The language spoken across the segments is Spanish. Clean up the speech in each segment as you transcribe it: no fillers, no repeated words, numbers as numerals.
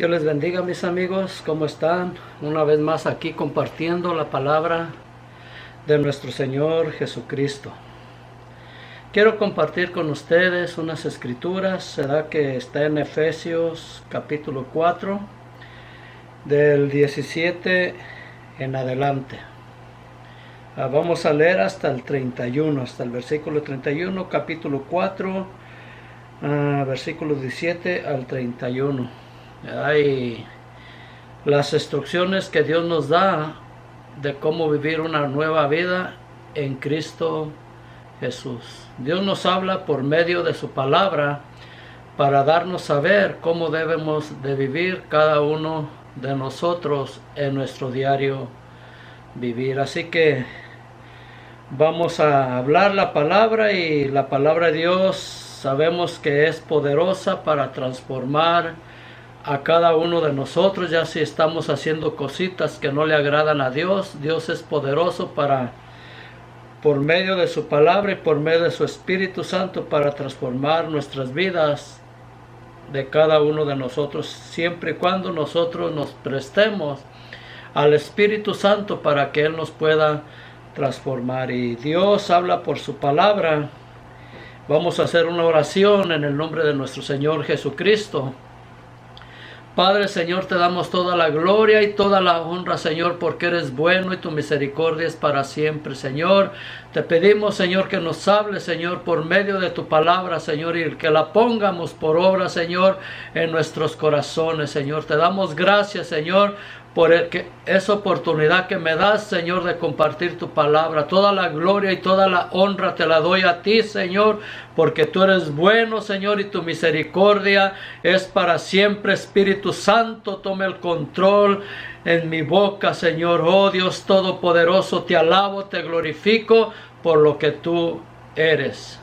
Dios les bendiga, mis amigos, ¿cómo están? Una vez más aquí compartiendo la palabra de nuestro Señor Jesucristo. Quiero compartir con ustedes unas escrituras, será que está en Efesios capítulo 4, del 17 en adelante. Vamos a leer hasta el 31, hasta el versículo 31, capítulo 4, versículo 17 al 31. Hay las instrucciones que Dios nos da de cómo vivir una nueva vida en Cristo Jesús. Dios nos habla por medio de su palabra para darnos a ver cómo debemos de vivir cada uno de nosotros en nuestro diario vivir. Así que vamos a hablar la palabra, y la palabra de Dios sabemos que es poderosa para transformar a cada uno de nosotros, ya si estamos haciendo cositas que no le agradan a Dios. Dios es poderoso para, por medio de su palabra y por medio de su Espíritu Santo, para transformar nuestras vidas de cada uno de nosotros, siempre y cuando nosotros nos prestemos al Espíritu Santo para que Él nos pueda transformar. Y Dios habla por su palabra. Vamos a hacer una oración en el nombre de nuestro Señor Jesucristo. Padre, Señor, te damos toda la gloria y toda la honra, Señor, porque eres bueno y tu misericordia es para siempre, Señor. Te pedimos, Señor, que nos hables, Señor, por medio de tu palabra, Señor, y que la pongamos por obra, Señor, en nuestros corazones, Señor. Te damos gracias, Señor, por esa oportunidad que me das, Señor, de compartir tu palabra. Toda la gloria y toda la honra te la doy a ti, Señor, porque tú eres bueno, Señor, y tu misericordia es para siempre. Espíritu Santo, tome el control en mi boca, Señor. Oh Dios Todopoderoso, te alabo, te glorifico por lo que tú eres.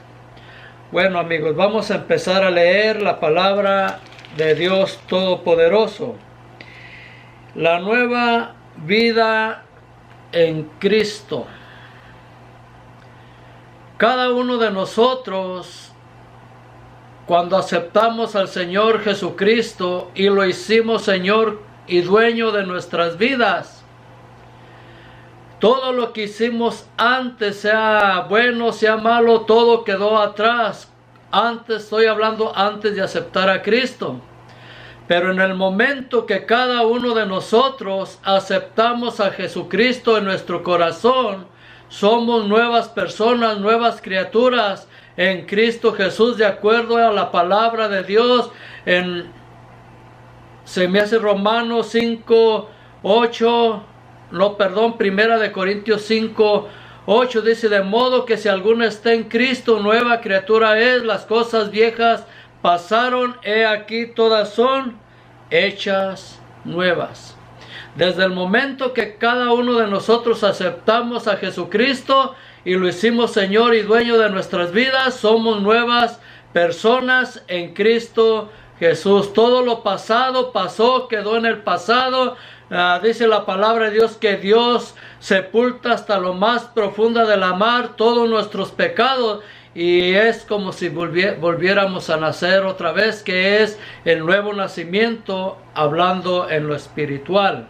Bueno, amigos, vamos a empezar a leer la palabra de Dios Todopoderoso. La nueva vida en Cristo. Cada uno de nosotros, cuando aceptamos al Señor Jesucristo y lo hicimos Señor y dueño de nuestras vidas, todo lo que hicimos antes, sea bueno, sea malo, todo quedó atrás. Antes, estoy hablando antes de aceptar a Cristo. Pero en el momento que cada uno de nosotros aceptamos a Jesucristo en nuestro corazón, somos nuevas personas, nuevas criaturas en Cristo Jesús, de acuerdo a la palabra de Dios. Se me hace Romanos 5, 8, Primera de Corintios 5, 8, dice: de modo que si alguno está en Cristo, nueva criatura es, las cosas viejas pasaron, he aquí todas son hechas nuevas. Desde el momento que cada uno de nosotros aceptamos a Jesucristo y lo hicimos Señor y dueño de nuestras vidas, somos nuevas personas en Cristo Jesús. Todo lo pasado pasó, quedó en el pasado. Dice la palabra de Dios que Dios sepulta hasta lo más profundo de la mar todos nuestros pecados, y es como si volviéramos a nacer otra vez, que es el nuevo nacimiento, hablando en lo espiritual.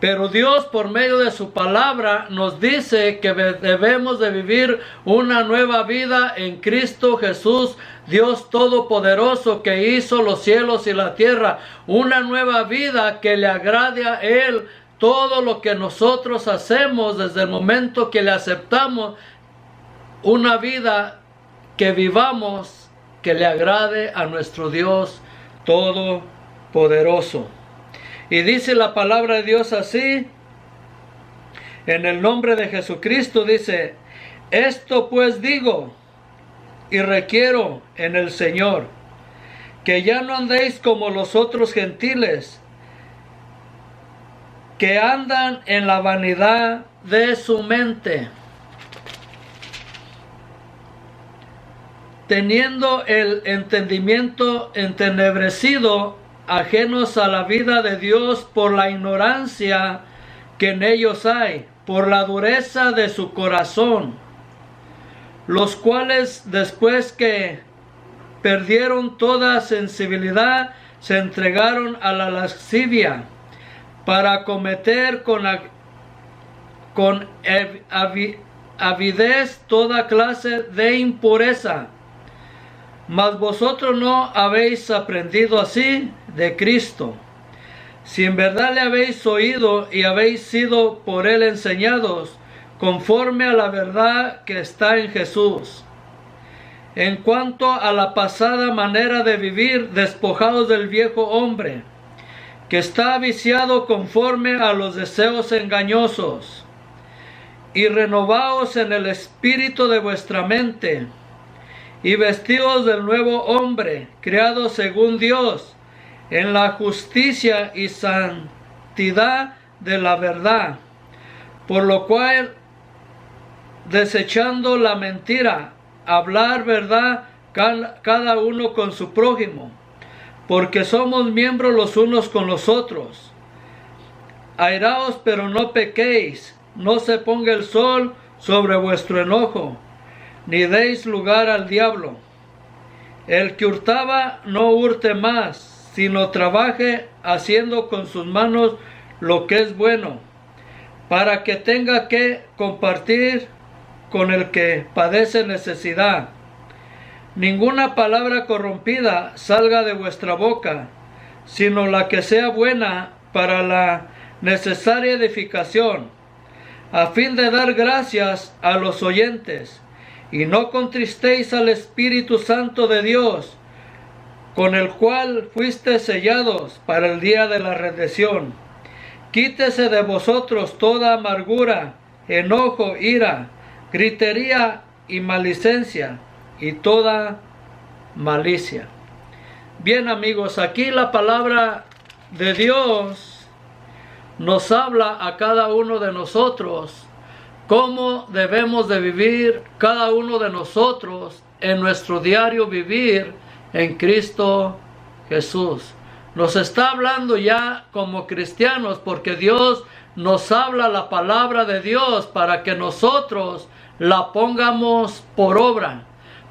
Pero Dios, por medio de su palabra, nos dice que debemos de vivir una nueva vida en Cristo Jesús, Dios Todopoderoso, que hizo los cielos y la tierra. Una nueva vida que le agrade a Él. Todo lo que nosotros hacemos desde el momento que le aceptamos, una vida que vivamos que le agrade a nuestro Dios Todopoderoso. Y dice la palabra de Dios así, en el nombre de Jesucristo, dice: esto pues digo y requiero en el Señor, que ya no andéis como los otros gentiles, que andan en la vanidad de su mente, teniendo el entendimiento entenebrecido, ajenos a la vida de Dios por la ignorancia que en ellos hay, por la dureza de su corazón, los cuales después que perdieron toda sensibilidad, se entregaron a la lascivia para cometer con avidez toda clase de impureza. Mas vosotros no habéis aprendido así de Cristo. Si en verdad le habéis oído y habéis sido por él enseñados, conforme a la verdad que está en Jesús. En cuanto a la pasada manera de vivir, despojados del viejo hombre, que está viciado conforme a los deseos engañosos, y renovaos en el espíritu de vuestra mente, y vestidos del nuevo hombre, creado según Dios, en la justicia y santidad de la verdad, por lo cual, desechando la mentira, hablar verdad cada uno con su prójimo, porque somos miembros los unos con los otros. Airaos, pero no pequéis, no se ponga el sol sobre vuestro enojo, ni deis lugar al diablo. El que hurtaba, no hurte más, sino trabaje haciendo con sus manos lo que es bueno, para que tenga que compartir con el que padece necesidad. Ninguna palabra corrompida salga de vuestra boca, sino la que sea buena para la necesaria edificación, a fin de dar gracias a los oyentes. Y no contristéis al Espíritu Santo de Dios, con el cual fuisteis sellados para el día de la redención. Quítese de vosotros toda amargura, enojo, ira, gritería y maledicencia, y toda malicia. Bien, amigos, aquí la palabra de Dios nos habla a cada uno de nosotros cómo debemos de vivir cada uno de nosotros en nuestro diario vivir en Cristo Jesús. Nos está hablando ya como cristianos, porque Dios nos habla la palabra de Dios para que nosotros la pongamos por obra,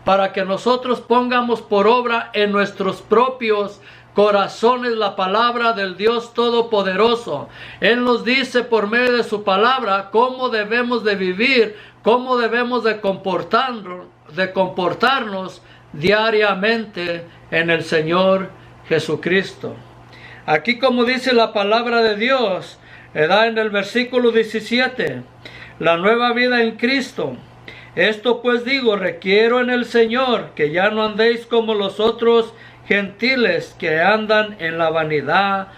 para que nosotros pongamos por obra en nuestros propios corazones la palabra del Dios Todopoderoso. Él nos dice por medio de su palabra cómo debemos de vivir, cómo debemos de comportarnos diariamente en el Señor Jesucristo. Aquí, como dice la palabra de Dios, da en el versículo 17, la nueva vida en Cristo. Esto pues digo, requiero en el Señor que ya no andéis como los otros gentiles que andan en la vanidad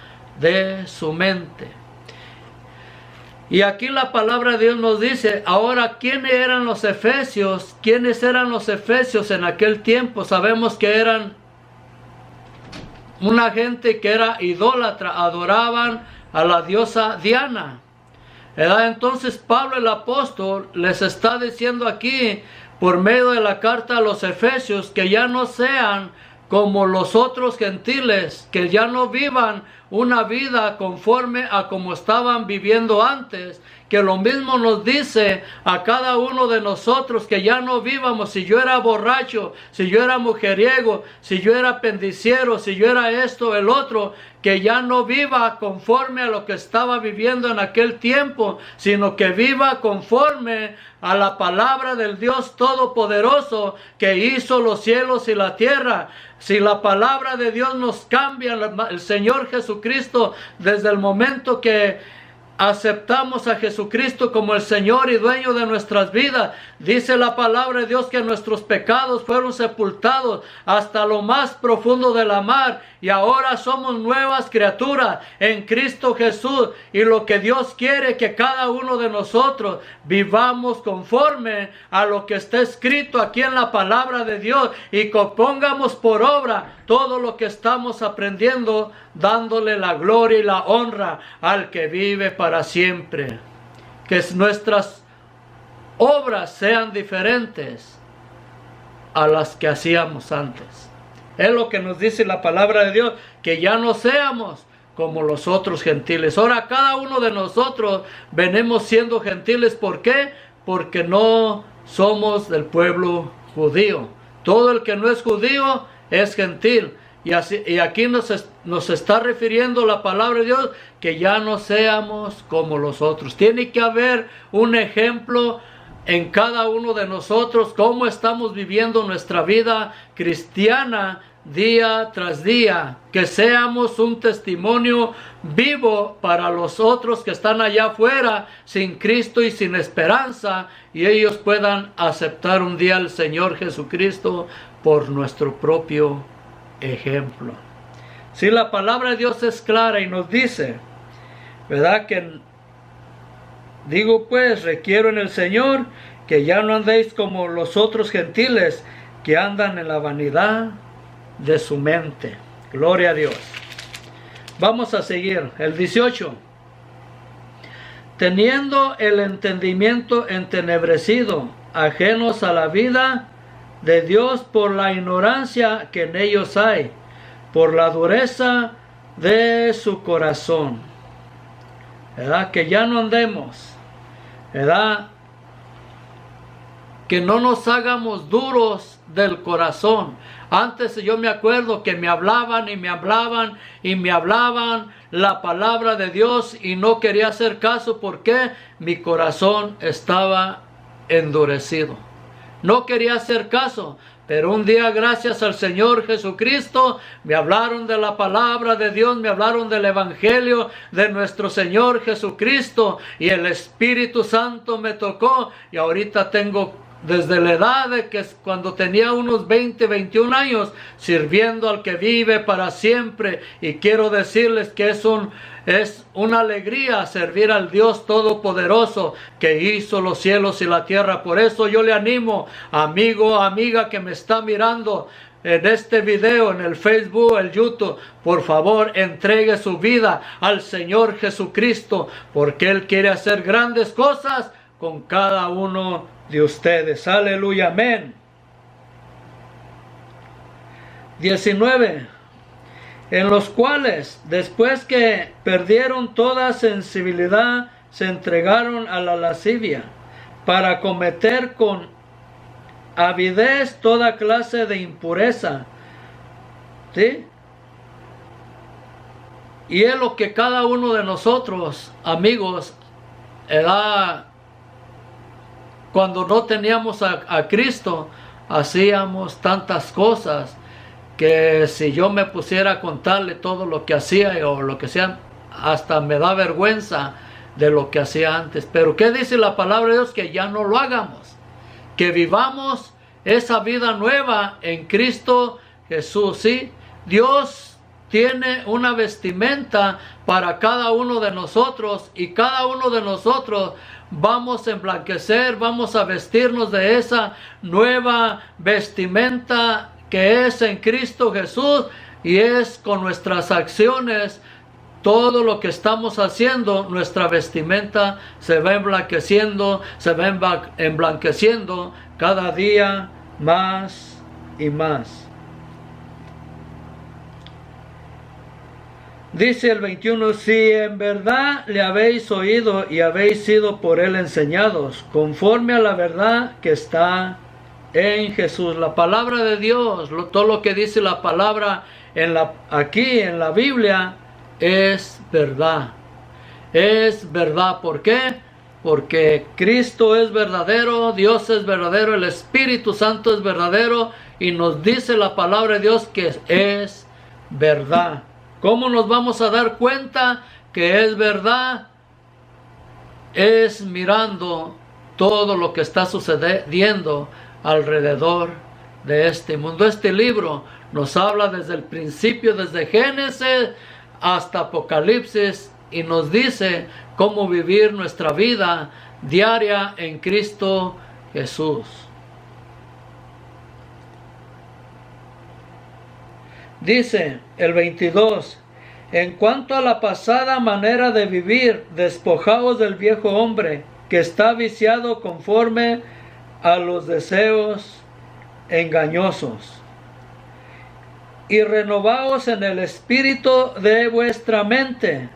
de su mente. Y aquí la palabra de Dios nos dice, ahora, ¿quiénes eran los efesios? ¿Quiénes eran los efesios en aquel tiempo? Sabemos que eran una gente que era idólatra, adoraban a la diosa Diana. Entonces Pablo el apóstol les está diciendo aquí, por medio de la carta a los efesios, que ya no sean como los otros gentiles, que ya no vivan una vida conforme a como estaban viviendo antes, que lo mismo nos dice a cada uno de nosotros, que ya no vivamos, si yo era borracho, si yo era mujeriego, si yo era pendiciero, si yo era esto, el otro, que ya no viva conforme a lo que estaba viviendo en aquel tiempo, sino que viva conforme a la palabra del Dios Todopoderoso que hizo los cielos y la tierra. Si la palabra de Dios nos cambia, el Señor Jesucristo, desde el momento que aceptamos a Jesucristo como el Señor y dueño de nuestras vidas, dice la palabra de Dios que nuestros pecados fueron sepultados hasta lo más profundo de la mar, y ahora somos nuevas criaturas en Cristo Jesús. Y lo que Dios quiere, que cada uno de nosotros vivamos conforme a lo que está escrito aquí en la palabra de Dios, y que pongamos por obra todo lo que estamos aprendiendo, dándole la gloria y la honra al que vive para siempre. Que nuestras obras sean diferentes a las que hacíamos antes. Es lo que nos dice la palabra de Dios, que ya no seamos como los otros gentiles. Ahora cada uno de nosotros venimos siendo gentiles. ¿Por qué? Porque no somos del pueblo judío. Todo el que no es judío es gentil. y aquí nos está refiriendo la palabra de Dios que ya no seamos como los otros. Tiene que haber un ejemplo en cada uno de nosotros, cómo estamos viviendo nuestra vida cristiana día tras día, que seamos un testimonio vivo para los otros que están allá afuera sin Cristo y sin esperanza, y ellos puedan aceptar un día al Señor Jesucristo por nuestro propio ejemplo. Si la palabra de Dios es clara y nos dice, ¿verdad? Que digo pues, requiero en el Señor que ya no andéis como los otros gentiles que andan en la vanidad de su mente. Gloria a Dios. Vamos a seguir. El 18. Teniendo el entendimiento entenebrecido, ajenos a la vida de Dios por la ignorancia que en ellos hay, por la dureza de su corazón. ¿Verdad? Que ya no andemos, ¿verdad? Que no nos hagamos duros del corazón. Antes yo me acuerdo que me hablaban y me hablaban y me hablaban la palabra de Dios y no quería hacer caso porque mi corazón estaba endurecido. No quería hacer caso. Pero un día, gracias al Señor Jesucristo, me hablaron de la palabra de Dios, me hablaron del Evangelio de nuestro Señor Jesucristo, y el Espíritu Santo me tocó, y ahorita tengo desde la edad de que cuando tenía unos 20, 21 años, sirviendo al que vive para siempre, y quiero decirles que es una alegría servir al Dios Todopoderoso que hizo los cielos y la tierra. Por eso yo le animo, amigo, amiga que me está mirando en este video, en el Facebook, el YouTube, por favor entregue su vida al Señor Jesucristo, porque Él quiere hacer grandes cosas con cada uno de ustedes. Aleluya, amén. 19. En los cuales, después que perdieron toda sensibilidad, se entregaron a la lascivia, para cometer con avidez toda clase de impureza. ¿Sí? Y es lo que cada uno de nosotros, amigos, cuando no teníamos a Cristo, hacíamos tantas cosas que si yo me pusiera a contarle todo lo que hacía o lo que sea, hasta me da vergüenza de lo que hacía antes. Pero ¿qué dice la palabra de Dios? Que ya no lo hagamos, que vivamos esa vida nueva en Cristo Jesús. ¿Sí? Dios tiene una vestimenta para cada uno de nosotros, y cada uno de nosotros vamos a emblanquecer, vamos a vestirnos de esa nueva vestimenta que es en Cristo Jesús, y es con nuestras acciones. Todo lo que estamos haciendo, nuestra vestimenta se va emblanqueciendo, cada día más y más. Dice el 21, si en verdad le habéis oído y habéis sido por él enseñados, conforme a la verdad que está en Jesús. La palabra de Dios, todo lo que dice la palabra aquí en la Biblia, es verdad. Es verdad. ¿Por qué? Porque Cristo es verdadero, Dios es verdadero, el Espíritu Santo es verdadero, y nos dice la palabra de Dios que es verdad. ¿Cómo nos vamos a dar cuenta que es verdad? Es mirando todo lo que está sucediendo alrededor de este mundo. Este libro nos habla desde el principio, desde Génesis hasta Apocalipsis, y nos dice cómo vivir nuestra vida diaria en Cristo Jesús. Dice el 22, en cuanto a la pasada manera de vivir, despojaos del viejo hombre que está viciado conforme a los deseos engañosos, y renovaos en el espíritu de vuestra mente.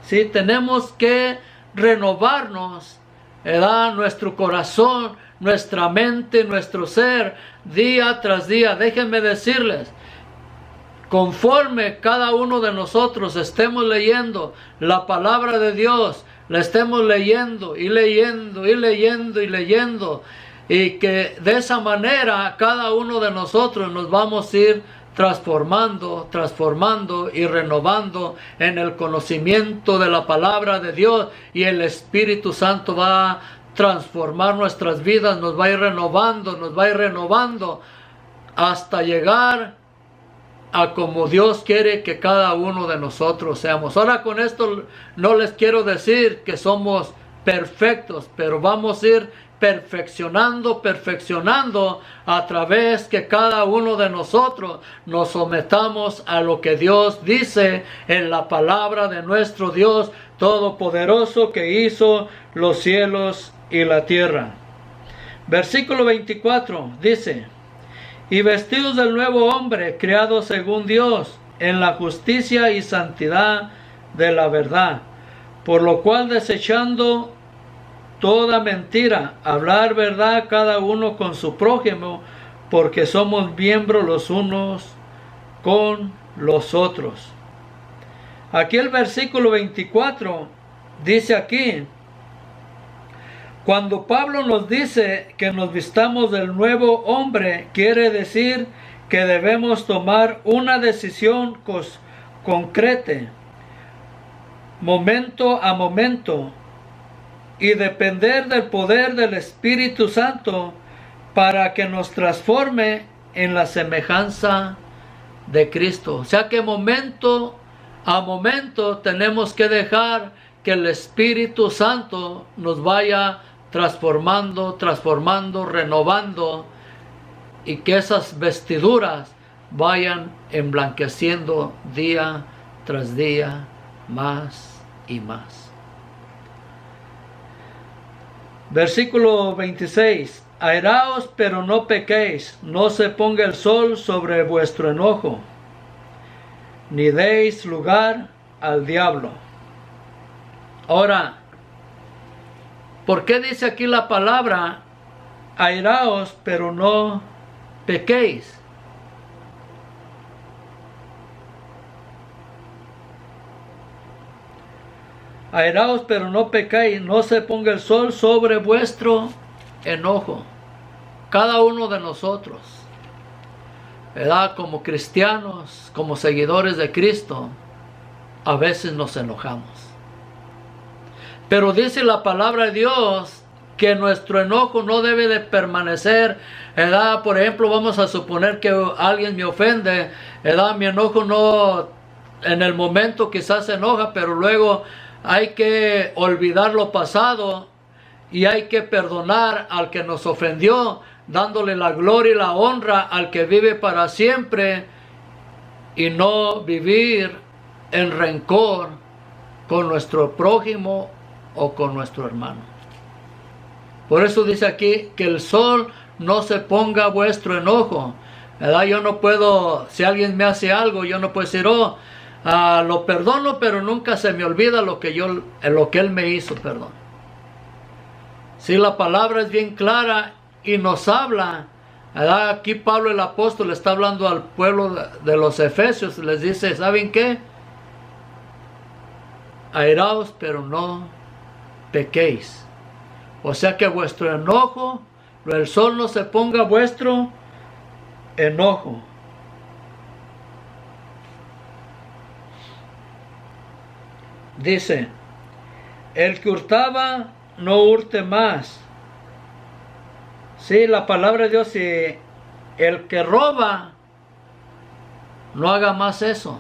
¿Sí? Tenemos que renovarnos, ¿verdad? Nuestro corazón, nuestra mente, nuestro ser, día tras día. Déjenme decirles, conforme cada uno de nosotros estemos leyendo la palabra de Dios, la estemos leyendo y leyendo y leyendo y leyendo, y que de esa manera cada uno de nosotros nos vamos a ir transformando y renovando en el conocimiento de la palabra de Dios, y el Espíritu Santo va a transformar nuestras vidas, nos va a ir renovando hasta llegar a como Dios quiere que cada uno de nosotros seamos. Ahora, con esto no les quiero decir que somos perfectos, pero vamos a ir perfeccionando a través que cada uno de nosotros nos sometamos a lo que Dios dice en la palabra de nuestro Dios Todopoderoso, que hizo los cielos y la tierra. Versículo 24 dice: y vestidos del nuevo hombre, creado según Dios, en la justicia y santidad de la verdad, por lo cual, desechando toda mentira, hablar verdad cada uno con su prójimo, porque somos miembros los unos con los otros. Aquí el versículo 24 dice aquí, cuando Pablo nos dice que nos vistamos del nuevo hombre, quiere decir que debemos tomar una decisión concreta, momento a momento, y depender del poder del Espíritu Santo para que nos transforme en la semejanza de Cristo. O sea que momento a momento tenemos que dejar que el Espíritu Santo nos vaya transformando, renovando, y que esas vestiduras vayan emblanqueciendo día tras día más y más. Versículo 26. Airaos, pero no pequéis, no se ponga el sol sobre vuestro enojo, ni deis lugar al diablo. Ahora, ¿por qué dice aquí la palabra airaos, pero no pequéis? Airaos, pero no pecáis, no se ponga el sol sobre vuestro enojo. Cada uno de nosotros, ¿verdad? Como cristianos, como seguidores de Cristo, a veces nos enojamos. Pero dice la palabra de Dios que nuestro enojo no debe de permanecer, ¿verdad? Por ejemplo, vamos a suponer que alguien me ofende, ¿verdad? Mi enojo no, en el momento quizás se enoja, pero luego hay que olvidar lo pasado y hay que perdonar al que nos ofendió, dándole la gloria y la honra al que vive para siempre, y no vivir en rencor con nuestro prójimo o con nuestro hermano. Por eso dice aquí que el sol no se ponga vuestro enojo, ¿verdad? Yo no puedo, si alguien me hace algo, yo no puedo decir, lo perdono, pero nunca se me olvida lo que él me hizo, perdón. Si la palabra es bien clara y nos habla, ¿verdad? Aquí Pablo el apóstol está hablando al pueblo de los Efesios, les dice, ¿saben qué? Airaos, pero no pequéis. O sea que vuestro enojo, el sol no se ponga vuestro enojo. Dice, el que hurtaba, no hurte más. Sí, la palabra de Dios, si el que roba, no haga más eso.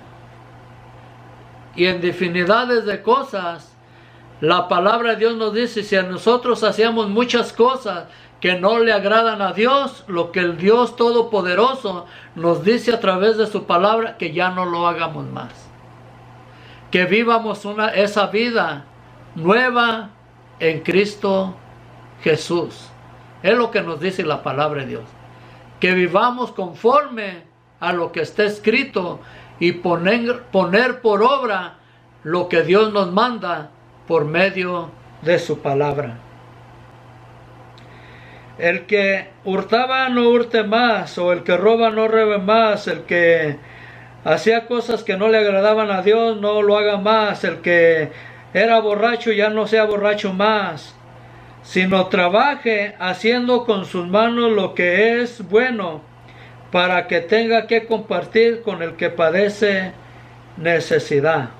Y en infinidades de cosas, la palabra de Dios nos dice, si a nosotros hacíamos muchas cosas que no le agradan a Dios, lo que el Dios Todopoderoso nos dice a través de su palabra, que ya no lo hagamos más. Que vivamos esa vida nueva en Cristo Jesús. Es lo que nos dice la palabra de Dios. Que vivamos conforme a lo que está escrito y poner por obra lo que Dios nos manda por medio de su palabra. El que hurtaba no hurte más, o el que roba no robe más, el que hacía cosas que no le agradaban a Dios, no lo haga más. El que era borracho ya no sea borracho más, sino trabaje haciendo con sus manos lo que es bueno, para que tenga que compartir con el que padece necesidad.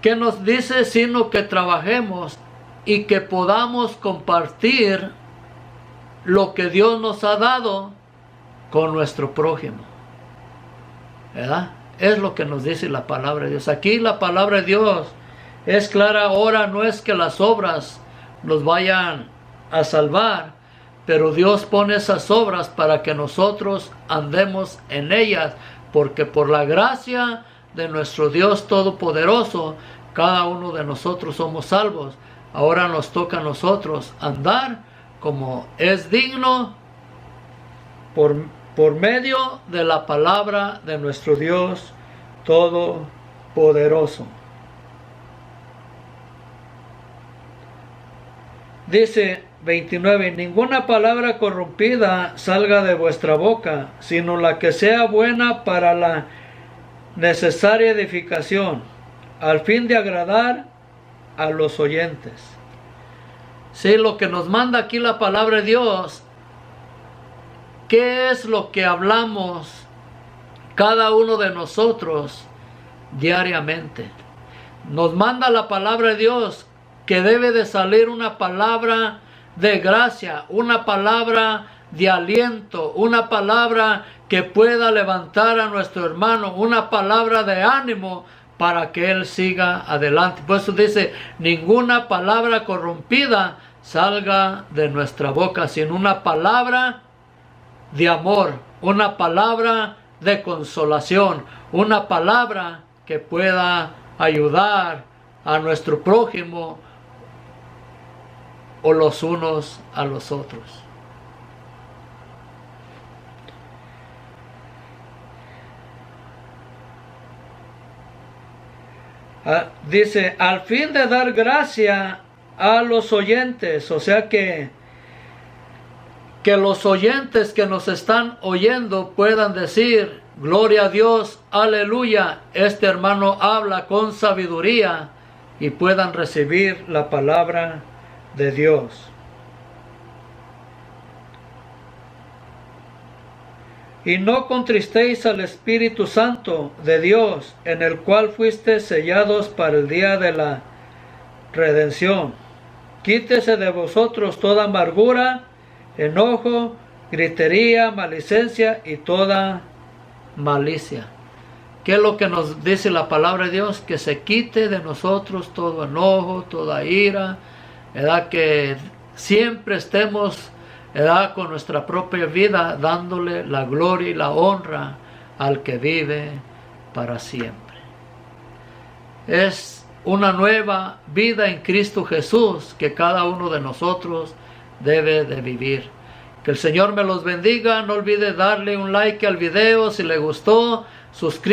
¿Qué nos dice? Sino que trabajemos y que podamos compartir lo que Dios nos ha dado con nuestro prójimo, ¿verdad? Es lo que nos dice la palabra de Dios. Aquí la palabra de Dios es clara. Ahora no es que las obras nos vayan a salvar, pero Dios pone esas obras para que nosotros andemos en ellas, porque por la gracia de nuestro Dios Todopoderoso, cada uno de nosotros somos salvos. Ahora nos toca a nosotros andar como es digno por medio de la palabra de nuestro Dios Todopoderoso. Dice 29, ninguna palabra corrompida salga de vuestra boca, sino la que sea buena para la necesaria edificación, al fin de agradar a los oyentes. Sí, lo que nos manda aquí la palabra de Dios, ¿qué es lo que hablamos cada uno de nosotros diariamente? Nos manda la palabra de Dios que debe de salir una palabra de gracia, una palabra de aliento, una palabra que pueda levantar a nuestro hermano, una palabra de ánimo para que él siga adelante. Por eso dice, ninguna palabra corrompida salga de nuestra boca, sino una palabra de amor, una palabra de consolación, una palabra que pueda ayudar a nuestro prójimo o los unos a los otros. Dice, al fin de dar gracia a los oyentes, o sea que los oyentes que nos están oyendo puedan decir, gloria a Dios, aleluya, este hermano habla con sabiduría, y puedan recibir la palabra de Dios. Y no contristéis al Espíritu Santo de Dios, en el cual fuisteis sellados para el día de la redención. Quítese de vosotros toda amargura, enojo, gritería, maledicencia y toda malicia. ¿Qué es lo que nos dice la palabra de Dios? Que se quite de nosotros todo enojo, toda ira, ¿verdad? Que siempre estemos, ¿verdad?, con nuestra propia vida dándole la gloria y la honra al que vive para siempre. Es una nueva vida en Cristo Jesús que cada uno de nosotros debe de vivir. Que el Señor me los bendiga. No olvide darle un like al video si le gustó, suscríbete.